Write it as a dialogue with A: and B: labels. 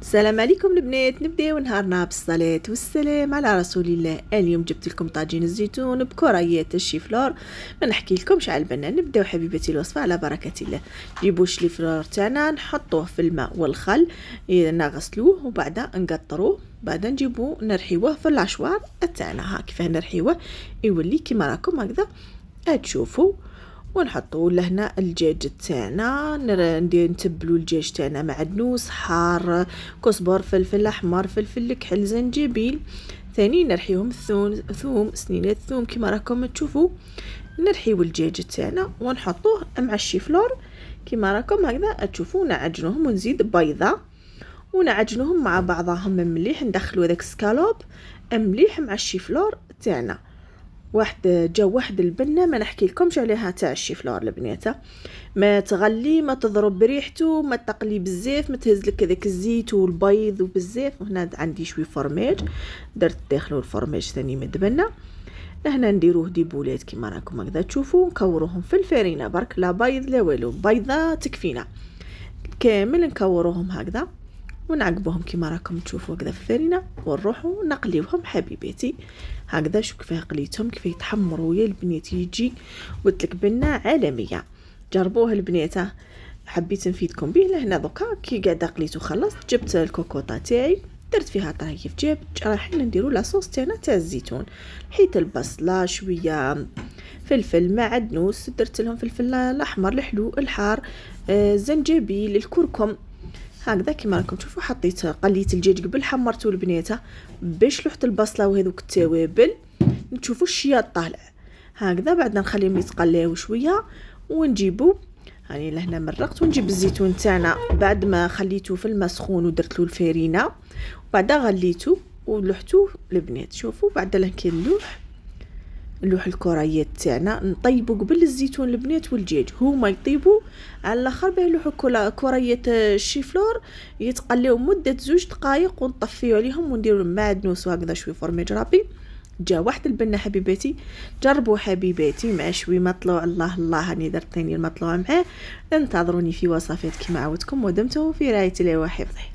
A: السلام عليكم البنات. نبداو نهارنا بالصلاة والسلام على رسول الله. اليوم جبت لكم طاجين الزيتون بكريات الشيفلور. ما نحكي لكمش على البنة. نبداو حبيبتي الوصفة على بركة الله. جيبوا الشيفلور تاعنا نحطوه في الماء والخل، نغسلوه وبعدا نقطروه، بعدا نجيبوه نرحيوه في العشوار تاعنا. ها كيفاه نرحيوه يولي كيما راكم هكذا تشوفوا. ونحطوا لهنا الدجاج تاعنا، نتبلوا الدجاج تاعنا معدنوس حار، كزبر، فلفل احمر، فلفل كحل، زنجبيل. ثاني نرحيهم ثوم سنينات ثوم كما راكم تشوفوا. نرحيو الدجاج تاعنا ونحطوه مع الشيفلور كما راكم هكذا تشوفوا. نعجنوهم ونزيد بيضه ونعجنوهم مع بعضهم مليح. ندخلوا داك سكالوب مليح مع الشيفلور تاعنا. واحد البنه ما نحكي لكمش عليها تاع الشيفلور البنات. ما تغلي، ما تضرب بريحته، ما تقلي بزاف، ما تهز لك هذاك الزيت والبيض وبزاف. وهنا عندي شوي فرماج درت داخله الفرماج ثاني مدبنه. هنا نديروه ديبولات كما راكم هكذا تشوفوا. نكوروهم في الفرينه برك، لا بيض لا والو، بيضه تكفينا كامل. نكوروهم هكذا ونعقبوهم كما راكم تشوفوا هكذا في الفرينه، ونروحوا نقليوهم حبيباتي هكذا. شوف كيفاه قليتهم كيفاه يتحمروا يا البنات، يجي قلت لك بنه عالميه. جربوه البنات. حبيت نفيدكم به. لهنا دوكا كي قاعده قليت وخلصت جبت الكوكوطه تاعي، درت فيها طريف جاب. رايحين نديروا لاصوص تاعنا تاع الزيتون. حيت البصله شويه فلفل معدنوس، درت لهم فلفل الاحمر الحلو الحار، زنجبيل، الكركم هكذا كما راكم تشوفوا. حطيت قليت الدجاج قبل حمرته البنات باش لحت البصله وهذوك التوابل نشوفوا الشياط طالع هكذا. بعدنا نخليهم يتقلاو شويه ونجيبوا هاني لهنا مرقت. ونجيب الزيتون تاعنا بعد ما خليته في الماء سخون ودرت له الفرينه، وبعدا غليته ولحته البنات. شوفوا بعد لكن نلوح الكريات تاعنا نطيبوا قبل الزيتون البنات والدجاج هما يطيبوا على الاخر باه يلوحوا كريات الشيفلور يتقليو مده 2 دقائق ونطفيو عليهم ونديروا معدنوس وهكذا شوي فرماج رابي. جا واحد البنه حبيباتي. جربوا حبيباتي مع شوي مطلوع. الله راني درت ثاني المطلوع معاه. انتظروني في وصفات كما عودتكم، ودمتم في رعايه الله وحفظه.